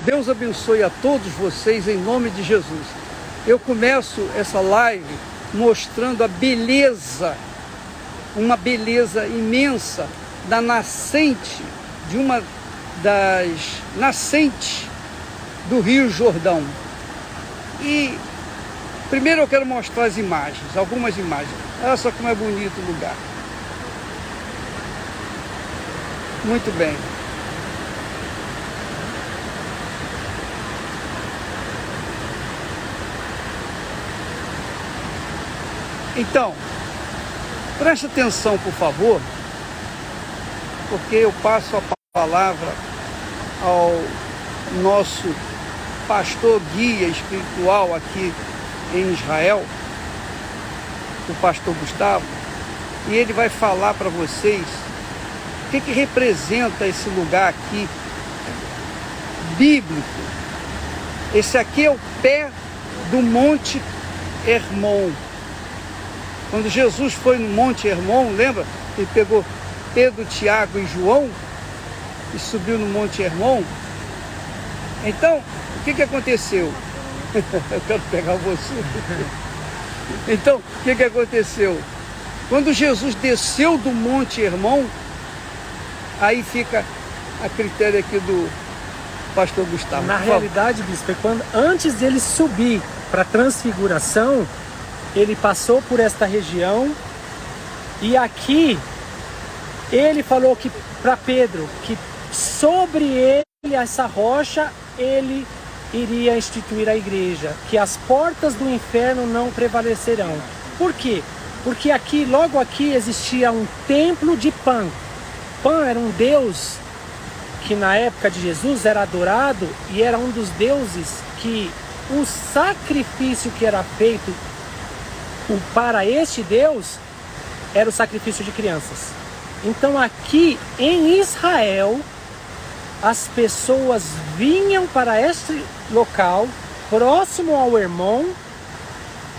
Deus abençoe a todos vocês em nome de Jesus. Eu começo essa live mostrando a beleza, uma beleza imensa da nascente, de uma das nascentes do Rio Jordão. E primeiro eu quero mostrar as imagens, algumas imagens. Olha só como é bonito o lugar. Muito bem. Então, preste atenção, por favor, porque eu passo a palavra ao nosso pastor guia espiritual aqui em Israel, o pastor Gustavo, e ele vai falar para vocês o que representa esse lugar aqui bíblico. Esse aqui é o pé do Monte Hermon. Quando Jesus foi no Monte Hermon, lembra? Ele pegou Pedro, Tiago e João e subiu no Monte Hermon. Então, o que aconteceu? Eu quero pegar você. Então, o que aconteceu? Quando Jesus desceu do Monte Hermon, aí fica a critério aqui do pastor Gustavo. Na realidade, bispo, antes dele subir para a transfiguração, ele passou por esta região e aqui ele falou que para Pedro que sobre ele, essa rocha, ele iria instituir a igreja, que as portas do inferno não prevalecerão. Por quê? Porque aqui, logo aqui, existia um templo de Pan. Pan era um deus que na época de Jesus era adorado e era um dos deuses que o sacrifício que era feito para este Deus era o sacrifício de crianças. Então aqui em Israel, as pessoas vinham para este local, próximo ao Hermon,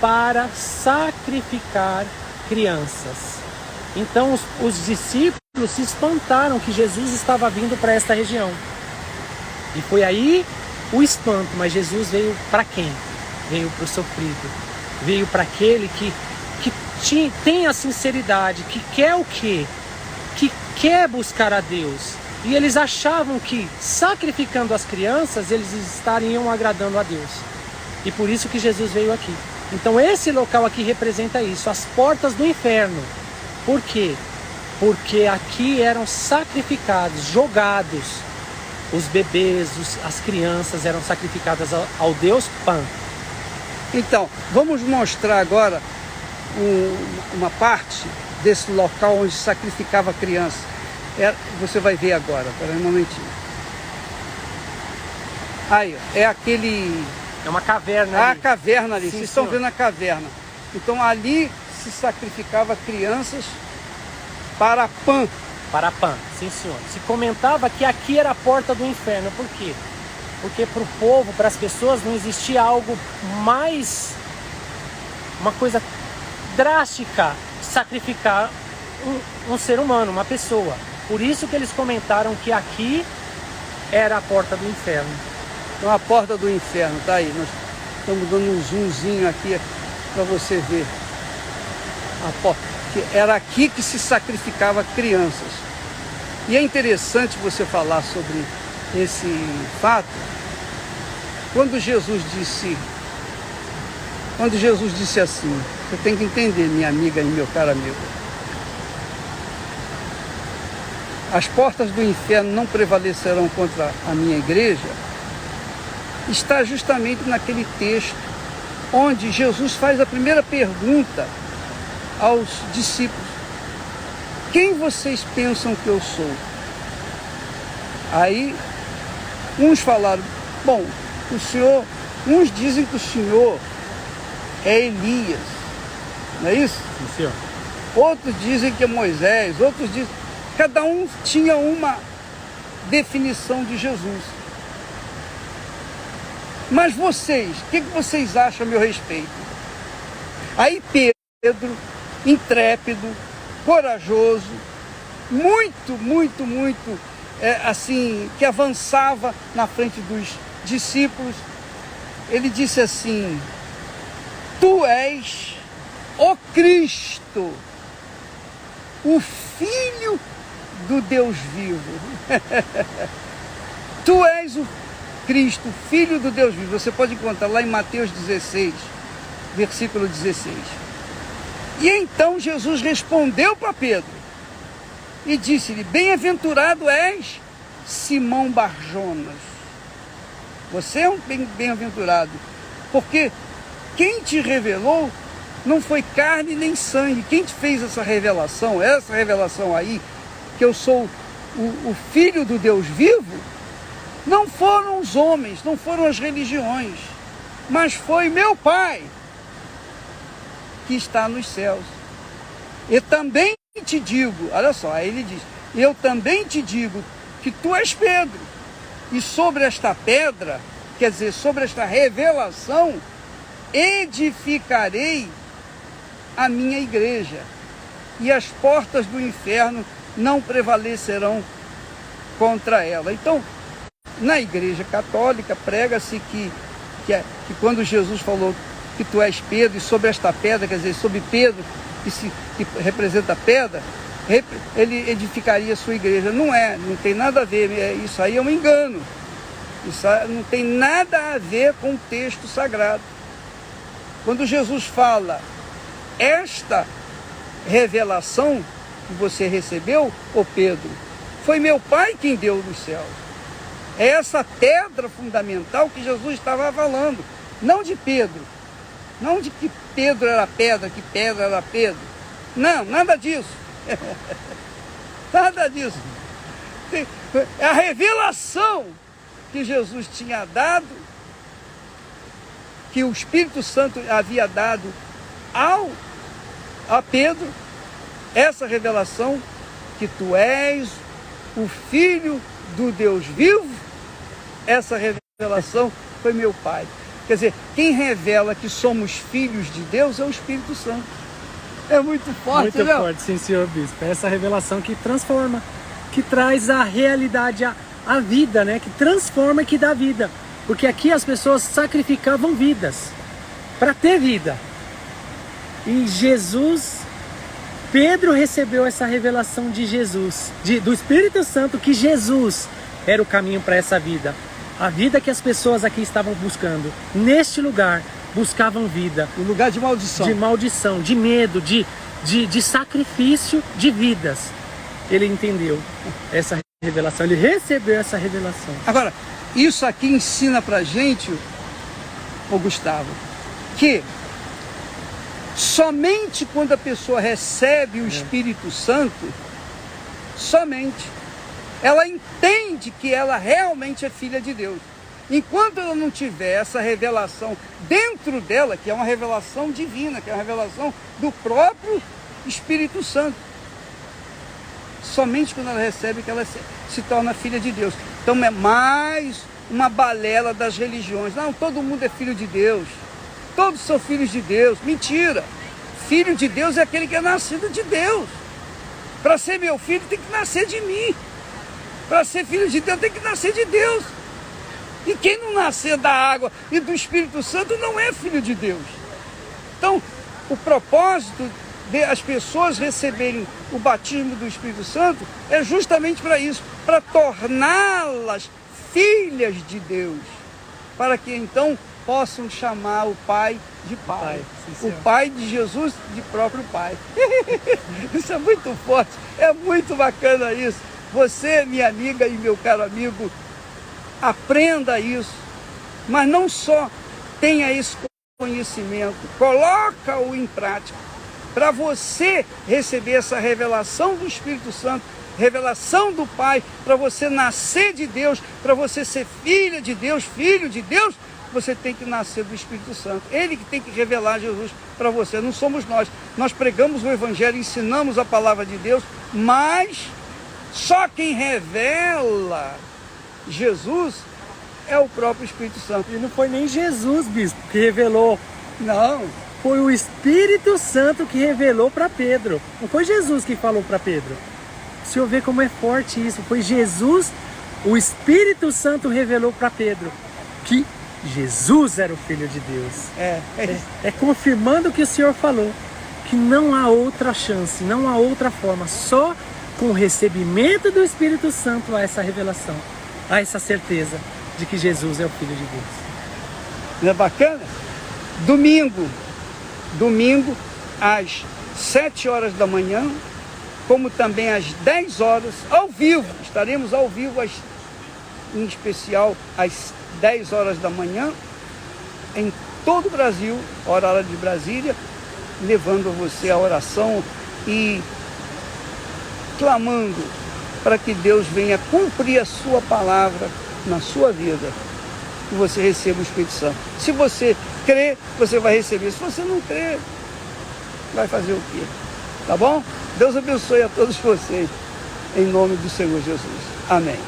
para sacrificar crianças. Então os discípulos se espantaram que Jesus estava vindo para esta região. E foi aí o espanto, mas Jesus veio para quem? Veio para o sofrido. Veio para aquele que tem a sinceridade, que quer o quê? Que quer buscar a Deus. E eles achavam que sacrificando as crianças, eles estariam agradando a Deus. E por isso que Jesus veio aqui. Então esse local aqui representa isso, as portas do inferno. Por quê? Porque aqui eram sacrificados, jogados. Os bebês, as crianças eram sacrificadas ao Deus Pan. Então, vamos mostrar agora uma parte desse local onde sacrificava criança. Você vai ver agora, espera um momentinho. Aí, é aquele... É uma caverna ali. A caverna ali, sim, vocês estão senhor. vendo a caverna. Então ali se sacrificava crianças para Pan. Para Pan, sim senhor. Se comentava que aqui era a porta do inferno. Por quê? Porque para o povo, para as pessoas, não existia algo mais, uma coisa drástica, sacrificar um ser humano, uma pessoa. Por isso que eles comentaram que aqui era a porta do inferno. Então a porta do inferno, tá aí. Nós estamos dando um zoomzinho aqui para você ver a porta. Era aqui que se sacrificava crianças. E é interessante você falar sobre esse fato. Quando Jesus disse assim, você tem que entender, minha amiga e meu caro amigo, as portas do inferno não prevalecerão contra a minha igreja, está justamente naquele texto onde Jesus faz a primeira pergunta aos discípulos: quem vocês pensam que eu sou? Aí uns falaram, bom, o Senhor, uns dizem que o Senhor é Elias, não é isso? Sim, senhor. Outros dizem que é Moisés, outros dizem... Cada um tinha uma definição de Jesus. Mas vocês, o que vocês acham a meu respeito? Aí Pedro, intrépido, corajoso, muito assim, que avançava na frente dos discípulos. Ele disse assim: tu és o Cristo, o Filho do Deus vivo. Tu és o Cristo, Filho do Deus vivo. Você pode encontrar lá em Mateus 16, versículo 16. E então Jesus respondeu para Pedro e disse-lhe: bem-aventurado és, Simão Barjonas. Você é um bem-aventurado, porque quem te revelou não foi carne nem sangue. Quem te fez essa revelação aí, que eu sou o Filho do Deus vivo, não foram os homens, não foram as religiões, mas foi meu Pai que está nos céus. E também te digo, olha só, aí ele diz: eu também te digo que tu és Pedro, e sobre esta pedra, quer dizer, sobre esta revelação, edificarei a minha igreja, e as portas do inferno não prevalecerão contra ela. Então, na Igreja Católica prega-se que quando Jesus falou que tu és Pedro, e sobre esta pedra, quer dizer, sobre Pedro, que representa a pedra, ele edificaria a sua igreja. Não tem nada a ver, isso aí é um engano. Isso não tem nada a ver com o texto sagrado. Quando Jesus fala, esta revelação que você recebeu, ô Pedro, foi meu Pai quem deu nos céus. É essa pedra fundamental que Jesus estava falando, não de Pedro, não de que Pedro era pedra, que pedra era Pedro. Não, nada disso. Nada disso. É a revelação que Jesus tinha dado, que o Espírito Santo havia dado a Pedro, essa revelação que tu és o Filho do Deus vivo. Essa revelação foi meu Pai. Quer dizer, quem revela que somos filhos de Deus é o Espírito Santo. É muito forte, muito forte, sim, senhor bispo. Essa revelação que transforma, que traz a realidade, a vida, né? Que transforma e que dá vida. Porque aqui as pessoas sacrificavam vidas para ter vida. E Jesus, Pedro recebeu essa revelação de Jesus, do Espírito Santo, que Jesus era o caminho para essa vida. A vida que as pessoas aqui estavam buscando. Neste lugar, buscavam vida. Um lugar de maldição. De maldição, de medo, de sacrifício de vidas. Ele entendeu essa revelação, ele recebeu essa revelação. Agora, isso aqui ensina pra gente, ô Gustavo, que somente quando a pessoa recebe o Espírito Santo, somente, ela entende que ela realmente é filha de Deus. Enquanto ela não tiver essa revelação dentro dela, que é uma revelação divina, que é uma revelação do próprio Espírito Santo, somente quando ela recebe que ela se torna filha de Deus. Então é mais uma balela das religiões. Não, todo mundo é filho de Deus. Todos são filhos de Deus. Mentira! Filho de Deus é aquele que é nascido de Deus. Para ser meu filho tem que nascer de mim. Para ser filho de Deus tem que nascer de Deus. E quem não nascer da água e do Espírito Santo não é filho de Deus. Então, o propósito de as pessoas receberem o batismo do Espírito Santo é justamente para isso, para torná-las filhas de Deus, para que então possam chamar o Pai de Pai, o Pai de Jesus de próprio Pai. Isso é muito forte, é muito bacana isso. Você, minha amiga e meu caro amigo, aprenda isso, mas não só tenha esse conhecimento, coloca-o em prática, para você receber essa revelação do Espírito Santo, revelação do Pai, para você nascer de Deus, para você ser filha de Deus, filho de Deus, você tem que nascer do Espírito Santo. Ele que tem que revelar Jesus para você, não somos nós. Nós pregamos o Evangelho, ensinamos a palavra de Deus, mas só quem revela Jesus é o próprio Espírito Santo. E não foi nem Jesus, bispo, que revelou. Não. Foi o Espírito Santo que revelou para Pedro. Não foi Jesus que falou para Pedro. O senhor vê como é forte isso. Foi Jesus, o Espírito Santo revelou para Pedro que Jesus era o Filho de Deus. É confirmando o que o senhor falou, que não há outra chance, não há outra forma, só com o recebimento do Espírito Santo há essa revelação, há essa certeza de que Jesus é o Filho de Deus. Não é bacana? Domingo às 7 horas da manhã, como também às 10 horas, ao vivo, estaremos ao vivo, em especial às 10 horas da manhã, em todo o Brasil, hora de Brasília, levando a você a oração e clamando para que Deus venha cumprir a sua palavra na sua vida, que você receba o Espírito Santo. Se você crê, você vai receber. Se você não crê, vai fazer o quê? Tá bom? Deus abençoe a todos vocês, em nome do Senhor Jesus. Amém.